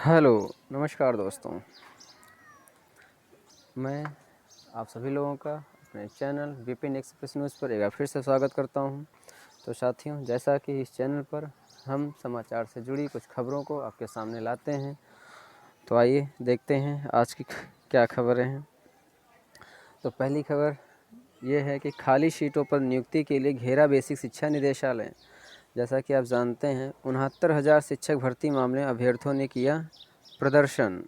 Hello, नमस्कार दोस्तों। मैं आप सभी लोगों का अपने चैनल विपिन एक्सप्रेस न्यूज़ पर एक बार फिर से स्वागत करता हूं। तो साथियों, जैसा कि इस चैनल पर हम समाचार से जुड़ी कुछ खबरों को आपके सामने लाते हैं, तो आइए देखते हैं आज की क्या खबरें हैं। तो पहली खबर ये है कि खाली सीटों पर नियुक्ति के लिए घेरा बेसिक शिक्षा निदेशालय। जैसा कि आप जानते हैं, 69,000 शिक्षक भर्ती मामले में अभ्यर्थियों ने किया प्रदर्शन।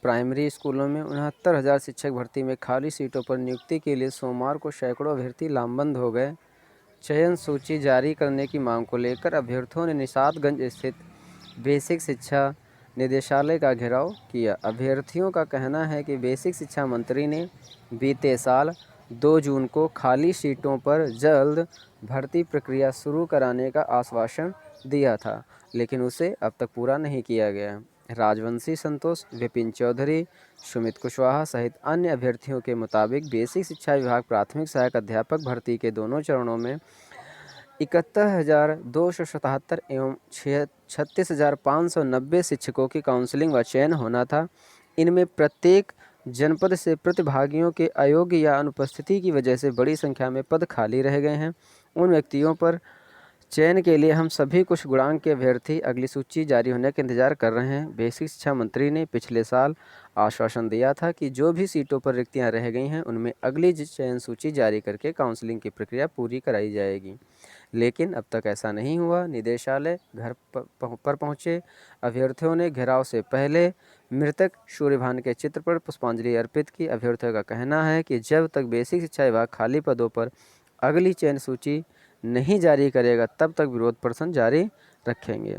प्राइमरी स्कूलों में 69,000 शिक्षक भर्ती में खाली सीटों पर नियुक्ति के लिए सोमवार को सैकड़ों अभ्यर्थी लामबंद हो गए। चयन सूची जारी करने की मांग को लेकर अभ्यर्थियों ने निषादगंज स्थित बेसिक शिक्षा निदेशालय का घेराव किया। अभ्यर्थियों का कहना है कि बेसिक शिक्षा मंत्री ने बीते साल 2 जून को खाली सीटों पर जल्द भर्ती प्रक्रिया शुरू कराने का आश्वासन दिया था, लेकिन उसे अब तक पूरा नहीं किया गया। राजवंशी संतोष, विपिन चौधरी, सुमित कुशवाहा सहित अन्य अभ्यर्थियों के मुताबिक बेसिक शिक्षा विभाग प्राथमिक सहायक अध्यापक भर्ती के दोनों चरणों में 71,277 एवं 36,590 शिक्षकों की काउंसलिंग व चयन होना था। इनमें प्रत्येक जनपद से प्रतिभागियों के अयोग्य या अनुपस्थिति की वजह से बड़ी संख्या में पद खाली रह गए हैं। उन व्यक्तियों पर चयन के लिए हम सभी कुछ गुणांक के अभ्यर्थी अगली सूची जारी होने का इंतजार कर रहे हैं। बेसिक शिक्षा मंत्री ने पिछले साल आश्वासन दिया था कि जो भी सीटों पर रिक्तियां रह गई हैं उनमें अगली चयन सूची जारी करके काउंसलिंग की प्रक्रिया पूरी कराई जाएगी, लेकिन अब तक ऐसा नहीं हुआ। निदेशालय घर पर पहुंचे अभ्यर्थियों ने घेराव से पहले मृतक सूर्यभान के चित्र पर पुष्पांजलि अर्पित की। अभ्यर्थियों का कहना है कि जब तक बेसिक शिक्षा विभाग खाली पदों पर अगली चयन सूची नहीं जारी करेगा तब तक विरोध प्रदर्शन जारी रखेंगे।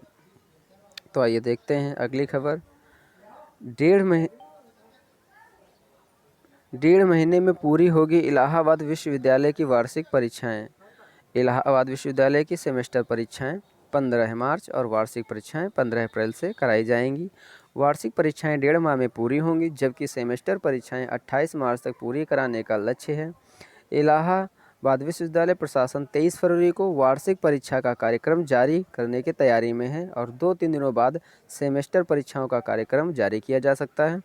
तो आइए देखते हैं अगली खबर। डेढ़ महीने में पूरी होगी इलाहाबाद विश्वविद्यालय की वार्षिक परीक्षाएं। इलाहाबाद विश्वविद्यालय की सेमेस्टर परीक्षाएं 15 मार्च और वार्षिक परीक्षाएं 15 अप्रैल से कराई जाएंगी। वार्षिक परीक्षाएं 1.5 माह में पूरी होंगी, जबकि सेमेस्टर परीक्षाएं 28 मार्च तक पूरी कराने का लक्ष्य है। इलाहाबाद विश्वविद्यालय प्रशासन 23 फरवरी को वार्षिक परीक्षा का कार्यक्रम जारी करने की तैयारी में है और 2-3 दिनों बाद सेमेस्टर परीक्षाओं का कार्यक्रम जारी किया जा सकता है।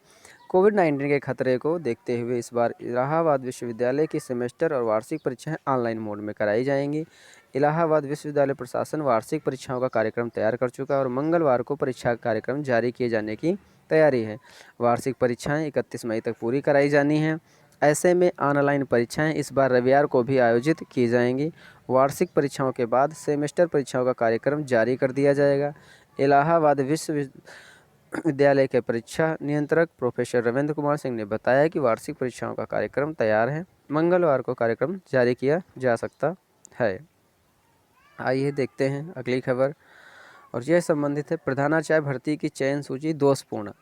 कोविड-19 के खतरे को देखते हुए इस बार इलाहाबाद विश्वविद्यालय की सेमेस्टर और वार्षिक परीक्षाएं ऑनलाइन मोड में कराई जाएंगी। इलाहाबाद विश्वविद्यालय प्रशासन वार्षिक परीक्षाओं का कार्यक्रम तैयार कर चुका है और मंगलवार को परीक्षा का कार्यक्रम जारी किए जाने की तैयारी है। वार्षिक परीक्षाएं 31 मई तक पूरी कराई जानी हैं। ऐसे में ऑनलाइन परीक्षाएं इस बार रविवार को भी आयोजित की जाएंगी। वार्षिक परीक्षाओं के बाद सेमेस्टर परीक्षाओं का कार्यक्रम जारी कर दिया जाएगा। इलाहाबाद विश्वविद्यालय के परीक्षा नियंत्रक प्रोफेसर रविंद्र कुमार सिंह ने बताया कि वार्षिक परीक्षाओं का कार्यक्रम तैयार है, मंगलवार को कार्यक्रम जारी किया जा सकता है। आइए देखते हैं अगली खबर, और यह संबंधित है प्रधानाचार्य भर्ती की चयन सूची दोषपूर्ण।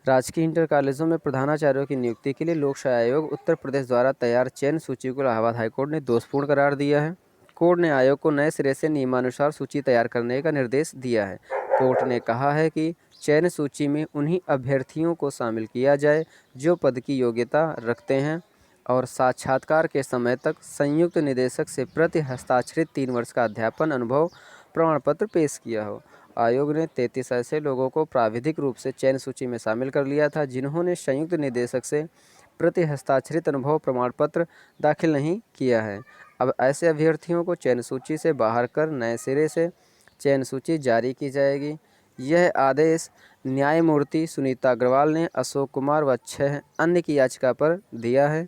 राजकीय इंटर कॉलेजों में प्रधानाचार्यों की नियुक्ति के लिए लोक सेवा आयोग उत्तर प्रदेश द्वारा तैयार चयन सूची को इलाहाबाद हाईकोर्ट ने दोषपूर्ण करार दिया है। कोर्ट ने आयोग को नए सिरे से नियमानुसार सूची तैयार करने का निर्देश दिया है। कोर्ट ने कहा है कि चयन सूची में उन्हीं अभ्यर्थियों को शामिल किया जाए जो पद की योग्यता रखते हैं और साक्षात्कार के समय तक संयुक्त निदेशक से प्रति हस्ताक्षरित 3 वर्ष का अध्यापन अनुभव प्रमाण पत्र पेश किया हो। आयोग ने 33 ऐसे लोगों को प्राविधिक रूप से चयन सूची में शामिल कर लिया था जिन्होंने संयुक्त निदेशक से प्रति हस्ताक्षरित अनुभव प्रमाण पत्र दाखिल नहीं किया है। अब ऐसे अभ्यर्थियों को चयन सूची से बाहर कर नए सिरे से चयन सूची जारी की जाएगी। यह आदेश न्यायमूर्ति सुनीता अग्रवाल ने अशोक कुमार व 6 अन्य की याचिका पर दिया है।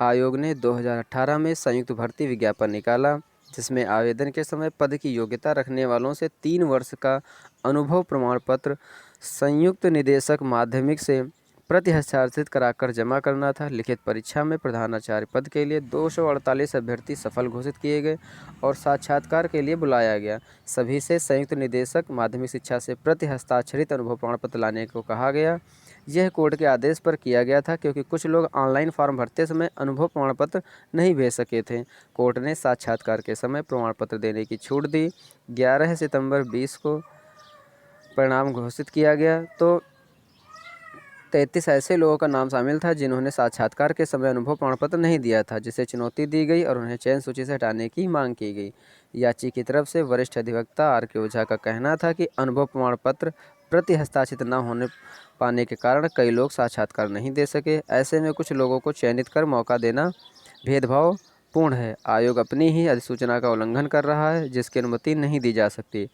आयोग ने 2018 में संयुक्त भर्ती विज्ञापन निकाला, जिसमें आवेदन के समय पद की योग्यता रखने वालों से 3 वर्ष का अनुभव प्रमाण पत्र संयुक्त निदेशक माध्यमिक से प्रति हस्ताक्षरित कराकर जमा करना था। लिखित परीक्षा में प्रधानाचार्य पद के लिए 248 अभ्यर्थी सफल घोषित किए गए और साक्षात्कार के लिए बुलाया गया। सभी से संयुक्त निदेशक माध्यमिक शिक्षा से प्रति हस्ताक्षरित अनुभव प्रमाण पत्र लाने को कहा गया। यह कोर्ट के आदेश पर किया गया था क्योंकि कुछ लोग ऑनलाइन फॉर्म भरते समय अनुभव प्रमाण पत्र नहीं भेज सके थे। कोर्ट ने साक्षात्कार के समय प्रमाण पत्र देने की छूट दी। 11 सितंबर 20 को परिणाम घोषित किया गया तो 33 ऐसे लोगों का नाम शामिल था जिन्होंने साक्षात्कार के समय अनुभव प्रमाण पत्र नहीं दिया था, जिसे चुनौती दी गई और उन्हें चयन सूची से हटाने की मांग की गई। याची की तरफ से वरिष्ठ अधिवक्ता आर के ओझा का कहना था कि अनुभव प्रमाण पत्र प्रति हस्ताक्षरित न होने पाने के कारण कई लोग साक्षात्कार नहीं दे सके। ऐसे में कुछ लोगों को चयनित कर मौका देना भेदभाव पूर्ण है। आयोग अपनी ही अधिसूचना का उल्लंघन कर रहा है, जिसकी अनुमति नहीं दी जा सकती।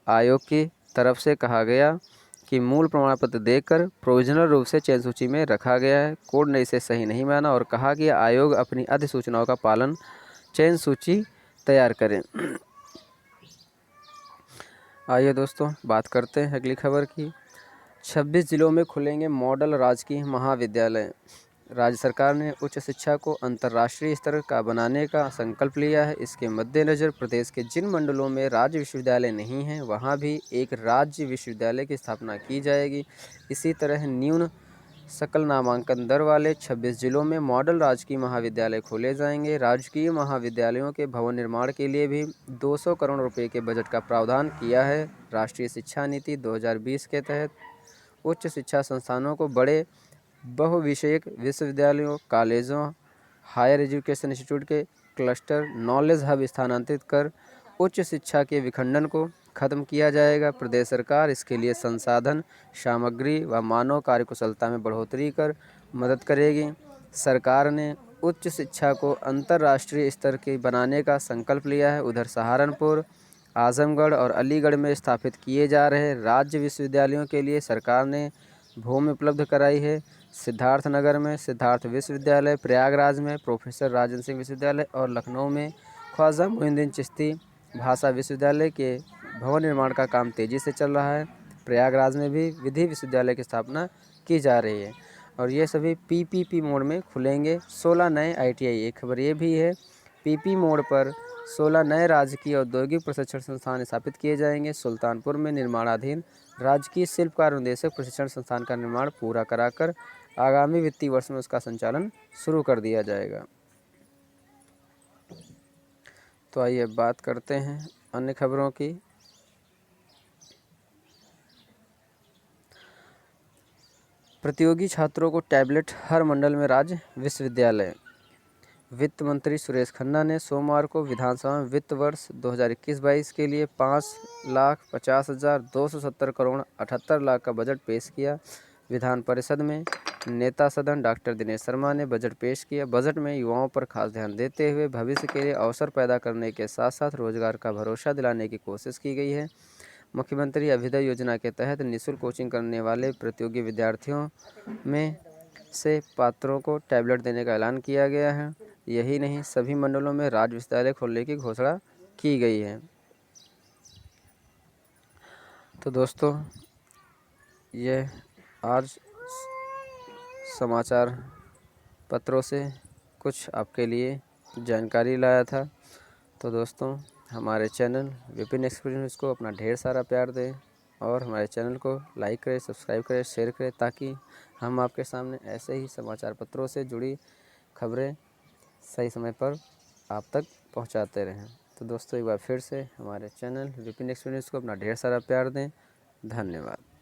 आयोग की तरफ से कहा गया कि मूल प्रमाण पत्र देकर प्रोविजनल रूप से चयन सूची में रखा गया है। कोर्ट ने इसे सही नहीं माना और कहा कि आयोग अपनी अधिसूचनाओं का पालन चयन सूची तैयार करें। आइए दोस्तों बात करते हैं अगली खबर की। 26 जिलों में खुलेंगे मॉडल राजकीय महाविद्यालय। राज्य सरकार ने उच्च शिक्षा को अंतर्राष्ट्रीय स्तर का बनाने का संकल्प लिया है। इसके मद्देनज़र प्रदेश के जिन मंडलों में राज्य विश्वविद्यालय नहीं हैं, वहां भी एक राज्य विश्वविद्यालय की स्थापना की जाएगी। इसी तरह न्यून सकल नामांकन दर वाले 26 जिलों में मॉडल राजकीय महाविद्यालय खोले जाएंगे। राजकीय महाविद्यालयों के भवन निर्माण के लिए भी 200 करोड़ रुपए के बजट का प्रावधान किया है। राष्ट्रीय शिक्षा नीति 2020 के तहत उच्च शिक्षा संस्थानों को बड़े बहुविषयक विश्वविद्यालयों, कॉलेजों, हायर एजुकेशन इंस्टीट्यूट के क्लस्टर नॉलेज हब स्थानांतरित कर उच्च शिक्षा के विखंडन को खत्म किया जाएगा। प्रदेश सरकार इसके लिए संसाधन, सामग्री व मानव कार्यकुशलता में बढ़ोतरी कर मदद करेगी। सरकार ने उच्च शिक्षा को अंतर्राष्ट्रीय स्तर की बनाने का संकल्प लिया है। उधर सहारनपुर, आजमगढ़ और अलीगढ़ में स्थापित किए जा रहे राज्य विश्वविद्यालयों के लिए सरकार ने भूमि उपलब्ध कराई है। सिद्धार्थनगर में सिद्धार्थ विश्वविद्यालय, प्रयागराज में प्रोफेसर राजेंद्र सिंह विश्वविद्यालय और लखनऊ में ख्वाजा मोइनुद्दीन चिश्ती भाषा विश्वविद्यालय के भवन निर्माण का काम तेज़ी से चल रहा है। प्रयागराज में भी विधि विश्वविद्यालय की स्थापना की जा रही है और ये सभी पीपीपी मोड में खुलेंगे। 16 नए आईटीआई, एक खबर ये भी है, पीपी मोड पर 16 नए राजकीय औद्योगिक प्रशिक्षण संस्थान स्थापित किए जाएंगे। सुल्तानपुर में निर्माणाधीन राजकीय शिल्पकार अनुदेशक प्रशिक्षण संस्थान का निर्माण पूरा कराकर आगामी वित्तीय वर्ष में उसका संचालन शुरू कर दिया जाएगा। तो आइए बात करते हैं अन्य खबरों की। प्रतियोगी छात्रों को टैबलेट हर मंडल में राज्य विश्वविद्यालय। वित्त मंत्री सुरेश खन्ना ने सोमवार को विधानसभा में वित्त वर्ष 2021-22 के लिए 5,50,270 करोड़ 78 लाख का बजट पेश किया। विधान परिषद में नेता सदन डॉक्टर दिनेश शर्मा ने बजट पेश किया। बजट में युवाओं पर खास ध्यान देते हुए भविष्य के लिए अवसर पैदा करने के साथ साथ रोजगार का भरोसा दिलाने की कोशिश की गई है। मुख्यमंत्री अभ्युदय योजना के तहत निःशुल्क कोचिंग करने वाले प्रतियोगी विद्यार्थियों में से पात्रों को टैबलेट देने का ऐलान किया गया है। यही नहीं, सभी मंडलों में राज्य विश्वविद्यालय खोलने की घोषणा की गई है। तो दोस्तों, यह आज समाचार पत्रों से कुछ आपके लिए जानकारी लाया था। तो दोस्तों, हमारे चैनल विपिन एक्सप्रेस न्यूज़ को अपना ढेर सारा प्यार दें और हमारे चैनल को लाइक करें, सब्सक्राइब करें, शेयर करें, ताकि हम आपके सामने ऐसे ही समाचार पत्रों से जुड़ी खबरें सही समय पर आप तक पहुंचाते रहें। तो दोस्तों, एक बार फिर से हमारे चैनल विपिन एक्सप्रेस न्यूज़ को अपना ढेर सारा प्यार दें। धन्यवाद।